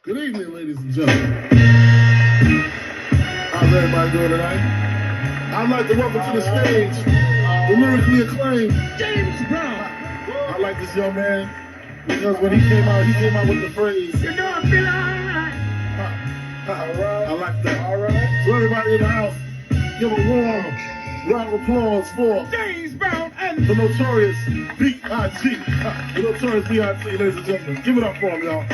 Good evening, ladies and gentlemen. How's everybody doing tonight? I'd like to welcome to the stage the lyrically acclaimed James Brown. I like this young man because when he came out with the phrase, "You know I feel alright." I like that. All right. So everybody in the house, give a warm round of applause for James Brown and the Notorious B.I.G. The Notorious B.I.G., ladies and gentlemen. Give it up for him, y'all.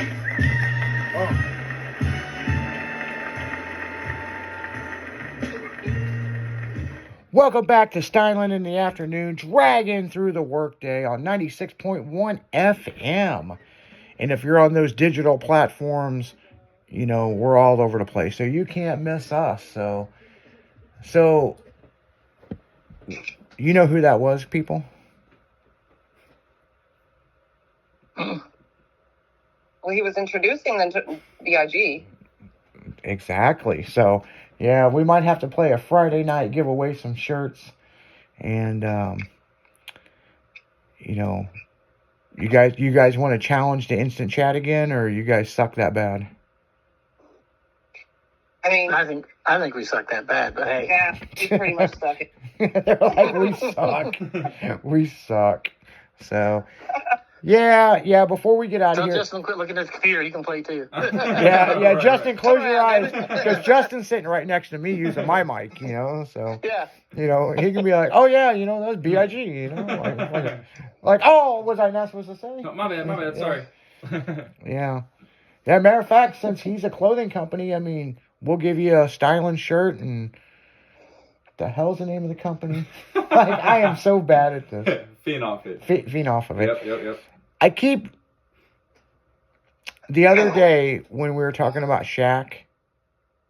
Welcome back to Steinland in the Afternoon, dragging through the workday on 96.1 FM. And if you're on those digital platforms, you know, we're all over the place, so you can't miss us. So you know who that was, people? Well, he was introducing them to B.I.G. Exactly. So, yeah, we might have to play a Friday night, give away some shirts. And, you know, you guys want to challenge the instant chat again, or you guys suck that bad? I mean, I think we suck that bad, but hey. yeah, we pretty much suck it. They're like, we suck. We suck. So, yeah, before we get out of Tell here. Justin quit looking at the computer. He can play too. Yeah, Justin, close Come your on, eyes. man. Because Justin's sitting right next to me using my mic, you know, so. Yeah. You know, he can be like, oh, yeah, you know, that was B.I.G., you know. Like, oh, was I not supposed to say? No, my bad, sorry. Yeah. Yeah, matter of fact, since he's a clothing company, I mean, we'll give you a styling shirt and the hell's the name of the company? Like, I am so bad at this. Fiend off it. Fiend off of it. Yep. The other day when we were talking about Shaq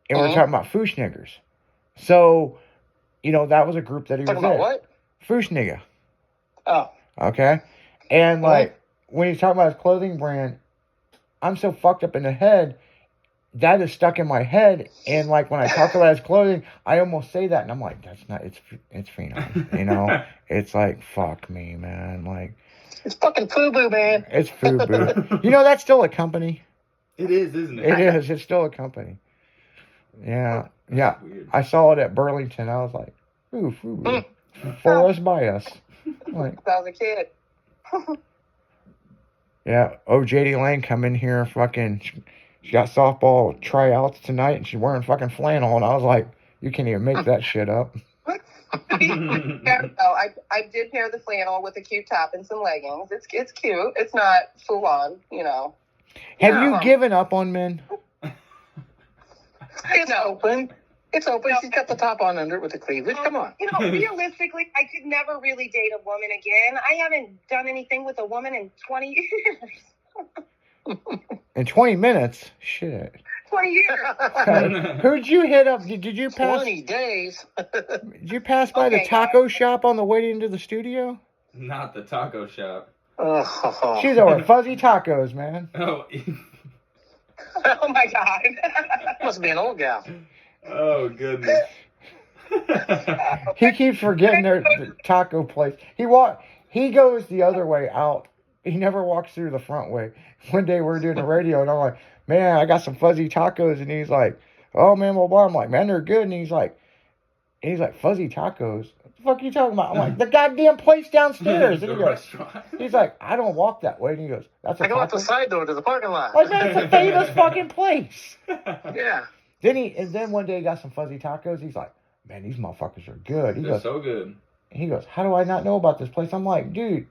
and we were talking about Fushniggers. So, you know, that was a group that he was in. Talking about what? Fushniga. Oh. Okay? And, like, when he's talking about his clothing brand, I'm so fucked up in the head, that is stuck in my head. And, like, when I talk about his clothing, I almost say that. And I'm like, that's not, it's Phenom. You know? It's like, fuck me, man. Like, it's fucking FUBU, man. it's FUBU. You know, that's still a company. It is, isn't it? It is. It's still a company. Yeah. Yeah. Weird. I saw it at Burlington. I was like, ooh, FUBU. For us, by us. Like, I was a kid. yeah. Oh, JD Lang come in here fucking... She got softball tryouts tonight, and she's wearing fucking flannel, and I was like, you can't even make that shit up. I did pair the flannel with a cute top and some leggings. It's cute. It's not full on, you know. Have you given up on men? It's open. It's open. She's got the top on under it with the cleavage. Come on. You know, realistically, I could never really date a woman again. I haven't done anything with a woman in 20 years. In 20 minutes? Shit. 20 years. Who'd you hit up? Did you pass? 20 days. Did you pass by the taco shop on the way into the studio? Not the taco shop. Oh. She's over Fuzzy Tacos, man. Oh, Oh my God. Must be an old gal. oh goodness. He keeps forgetting the taco place. He goes the other way out. He never walks through the front way. One day we were doing the radio, and I'm like, man, I got some fuzzy tacos. And he's like, oh, man, blah, blah. I'm like, man, they're good. And he's like, fuzzy tacos? What the fuck are you talking about? I'm like, the goddamn place downstairs. And he's like, I don't walk that way. And he goes, that's a I go out taco? the side door to the parking lot. Like, man, it's a famous fucking place. Yeah. Then one day he got some fuzzy tacos. He's like, man, these motherfuckers are good. They're so good. He goes, how do I not know about this place? I'm like, dude,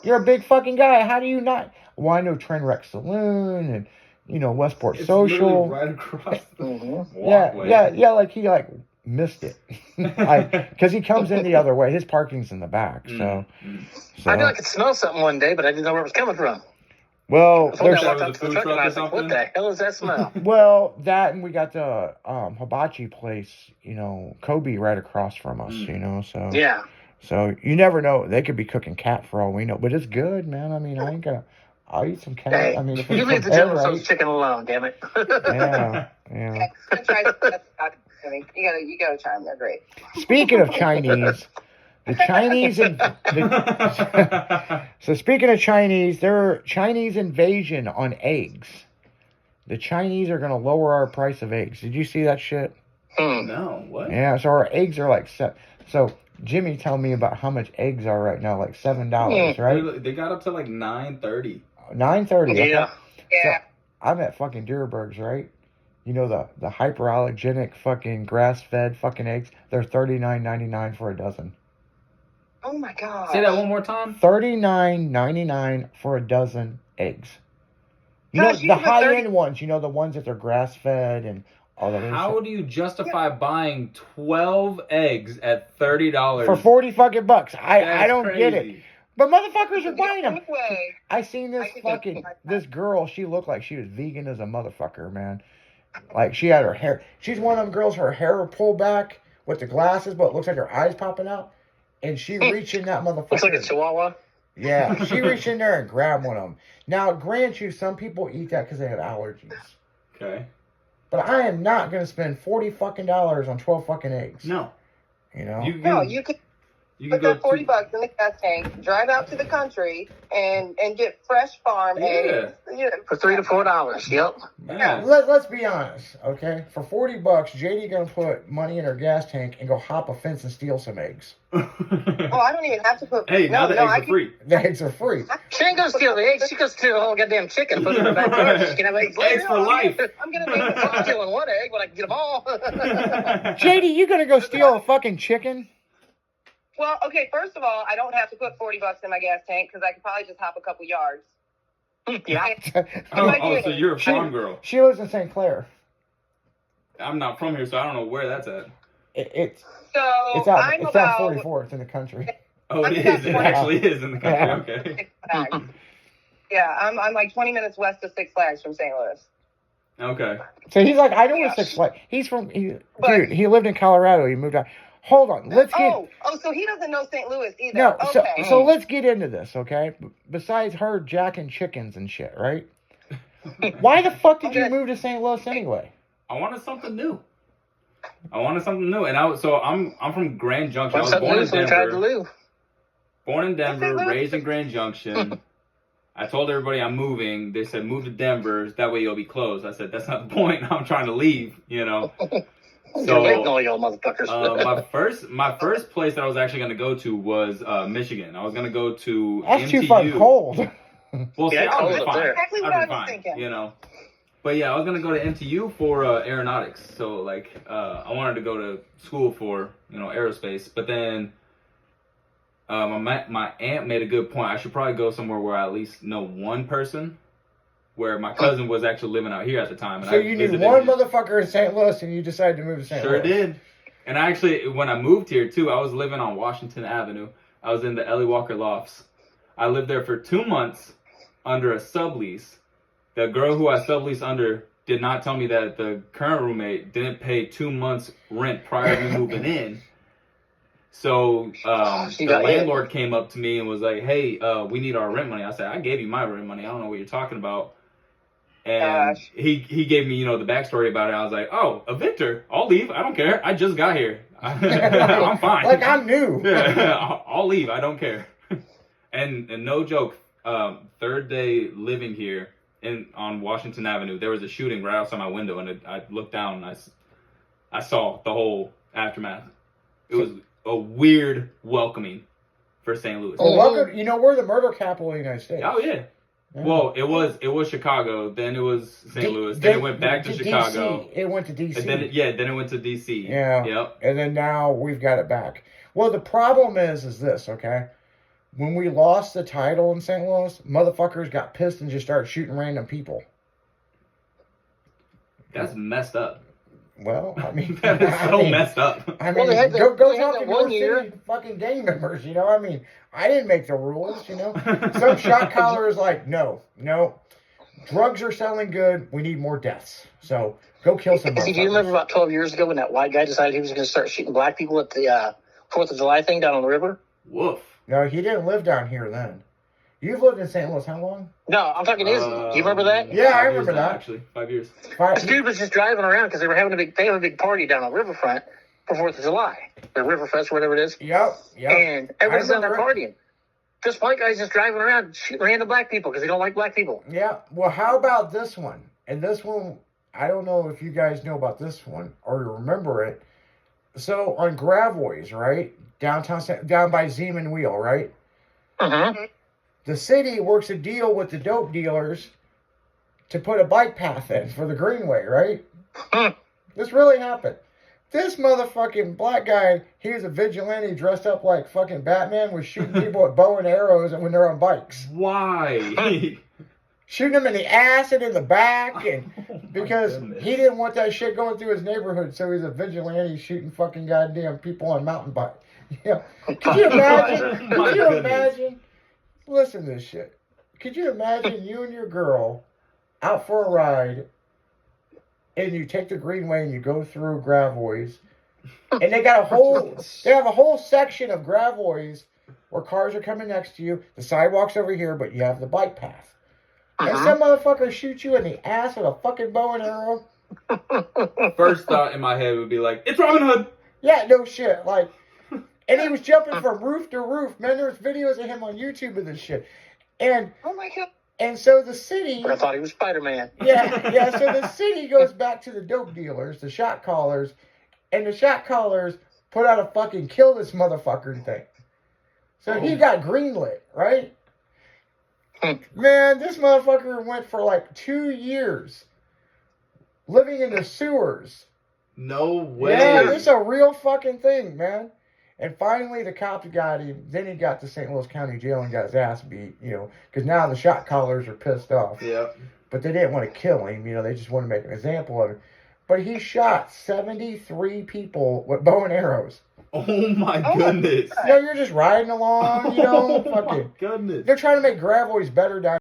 you're a big fucking guy. How do you not? Well, I know Trainwreck Saloon and, you know, Westport It's Social. right across the Yeah, walkway. yeah, like he missed it. Because he comes in the other way. His parking's in the back, so. I knew I could smell something one day, but I didn't know where it was coming from. Well, So I there's, walked up to the truck and I was like, what the hell is that smell? well, that and we got the hibachi place, you know, Kobe right across from us, you know, so. Yeah. So you never know. They could be cooking cat for all we know, but it's good, man. I mean, I'll eat some cat. Hey, I mean, if you it's leave the prepared General right. chicken alone, damn it. Yeah. You gotta try them. They're great. Speaking of Chinese, the Chinese so speaking of Chinese, there are Chinese invasion on eggs. the Chinese are going to lower our price of eggs. Did you see that shit? No, what? Yeah, so our eggs are like so Jimmy told me about how much eggs are right now, like $7, right? They got up to like $9.30. $9.30. Yeah. Yeah. So I'm at fucking Dierberg's, right? You know the hyperallergenic fucking grass-fed fucking eggs. They're $39.99 for a dozen. Oh my god. Say that one more time. $39.99 for a dozen eggs. You know Gosh, you the can put 30 high-end ones. You know the ones that are grass-fed and all that. How do you justify buying 12 eggs at $30 For 40 fucking bucks? I That's don't get it. crazy. But motherfuckers are buying them. Way. I seen this I think fucking that's- this girl. She looked like she was vegan as a motherfucker, man. Like she had her hair. She's one of them girls. Her hair pulled back with the glasses, but it looks like her eyes popping out. And she reached in that motherfucker. Looks like a chihuahua. Yeah, she reached in there and grabbed one of them. Now, grant you, some people eat that because they have allergies. Okay. But I am not gonna spend $40 fucking on 12 fucking eggs. No. You know. No, you could you put can go that $40 in the gas tank, drive out to the country, and get fresh farm eggs. Yeah. For $3 to $4. Yep. Yeah. Let's be honest, okay? For $40, JD gonna put money in her gas tank and go hop a fence and steal some eggs. Oh, I don't even have to put. Hey, now the eggs I are free. The eggs are free. She ain't gonna steal the eggs. She gonna steal the whole goddamn chicken. Put it in the backyard. She can have eggs later. Eggs for life. I'm gonna make I'm stealing one egg, but I can get them all. JD, you gonna go steal a fucking chicken? Well, okay. First of all, I don't have to put $40 in my gas tank because I could probably just hop a couple yards. Yeah. Oh, so you're a farm girl. She lives in St. Clair. I'm not from here, so I don't know where that's at. It's So it's out I'm it's about. out 44th in the country. Oh, I'm it about is. It 20. actually is in the country. Okay. Yeah, I'm like 20 minutes west of Six Flags from St. Louis. Okay. So he's like, I know where Yeah. Six Flags. He's from But- dude. He lived in Colorado. He moved out. Hold on, let's get. Oh, so he doesn't know St. Louis either. No, Okay. so let's get into this, okay? Besides her jacking chickens and shit, right? Why the fuck did you Okay. move to St. Louis anyway? I wanted something new. And I'm from Grand Junction. I What's was up, born in Louis? We tried to Denver. live. Born in Denver, St. Louis. raised in Grand Junction. I told everybody I'm moving. They said move to Denver. That way you'll be close. I said that's not the point. I'm trying to leave. You know. You're waiting So all y'all motherfuckers. my first place that I was actually going to go to was Michigan. I was going to go to That's MTU. too fucking cold. Well, see, Yeah, it's I'll cold be up fine. there. Exactly what I'll I be was fine, thinking. you know. But yeah, I was gonna go to MTU for aeronautics. So like, I wanted to go to school for aerospace. But then, my aunt made a good point. I should probably go somewhere where I at least know one person. Where my cousin was actually living out here at the time. And So I you knew visited one him. motherfucker in St. Louis, and you decided to move to St. Sure Louis. did. And I actually, when I moved here too, I was living on Washington Avenue. I was in the Ellie Walker Lofts. I lived there for 2 months under a sublease. The girl who I subleased under did not tell me that the current roommate didn't pay 2 months rent prior to me moving in. So She the got hit. landlord came up to me and was like, "Hey, we need our rent money." I said, "I gave you my rent money. I don't know what you're talking about." And Gosh. he gave me, the backstory about it. I was like, "Oh, a Victor, I'll leave. I don't care. I just got here. I'm fine. Like I'm new. Yeah, I'll leave. I don't care." And no joke, third day living here on Washington Avenue, there was a shooting right outside my window, and I looked down and I saw the whole aftermath. It was a weird welcoming for St. Louis. Well, welcome. You know we're the murder capital of the United States. Oh yeah. Yeah. Well, it was Chicago, then it was St. Louis, then it went back to Chicago. DC. It went to DC. And then it went to DC. Yeah. Yep. And then now we've got it back. Well, the problem is this, okay? When we lost the title in St. Louis, motherfuckers got pissed and just started shooting random people. That's messed up. Well, I mean, That is so messed up. I mean, Well, they had go they had talk that to one North year. City fucking gang members, you know? I mean, I didn't make the rules, you know? Some shot caller is like, no, drugs are selling good. We need more deaths. So go kill some See, do you remember motherfuckers. about 12 years ago when that white guy decided he was going to start shooting black people at the 4th of July thing down on the river? Woof. No, he didn't live down here then. You've lived in St. Louis how long? No, I'm talking Izzy. Do you remember that? Yeah, I 5 years remember now, that. Actually, 5 years. This dude was just driving around because they were having they have a big party down on the riverfront for 4th of July. The Riverfest, whatever it is. Yep. And everyone's down there remember partying. This white guy's just driving around shooting random black people because they don't like black people. Yeah. Well, how about this one? And this one, I don't know if you guys know about this one or remember it. So on Gravois, right? Down by Zeman Wheel, right? Mm-hmm. The city works a deal with the dope dealers to put a bike path in for the Greenway, right? This really happened. This motherfucking black guy, he was a vigilante dressed up like fucking Batman, was shooting people with bow and arrows and when they're on bikes. Why? Shooting them in the ass and in the back, and Oh my because goodness. he didn't want that shit going through his neighborhood, so he's a vigilante shooting fucking goddamn people on mountain bike. Yeah. Could you imagine? My Could you goodness. imagine? Listen to this shit. Could you imagine you and your girl out for a ride, and you take the Greenway and you go through Gravois, and they got they have a whole section of Gravois where cars are coming next to you. The sidewalk's over here, but you have the bike path. And some motherfucker shoots you in the ass with a fucking bow and arrow. First thought in my head would be like, it's Robin Hood. Yeah, no shit. Like, and he was jumping from roof to roof. Man, there's videos of him on YouTube of this shit. And Oh my god. and so the city, I thought he was Spider-Man. yeah. So the city goes back to the dope dealers, the shot callers, and the shot callers put out a fucking kill this motherfucker thing. So he got greenlit, right? Man, this motherfucker went for like 2 years living in the sewers. No way. Yeah, this is a real fucking thing, man. And finally, the cops got him. Then he got to St. Louis County Jail and got his ass beat, because now the shot callers are pissed off. Yeah. But they didn't want to kill him, they just want to make an example of him. But he shot 73 people with bow and arrows. Oh my Oh. goodness. You're just riding along, Oh my fucking. goodness. They're trying to make Gravois better down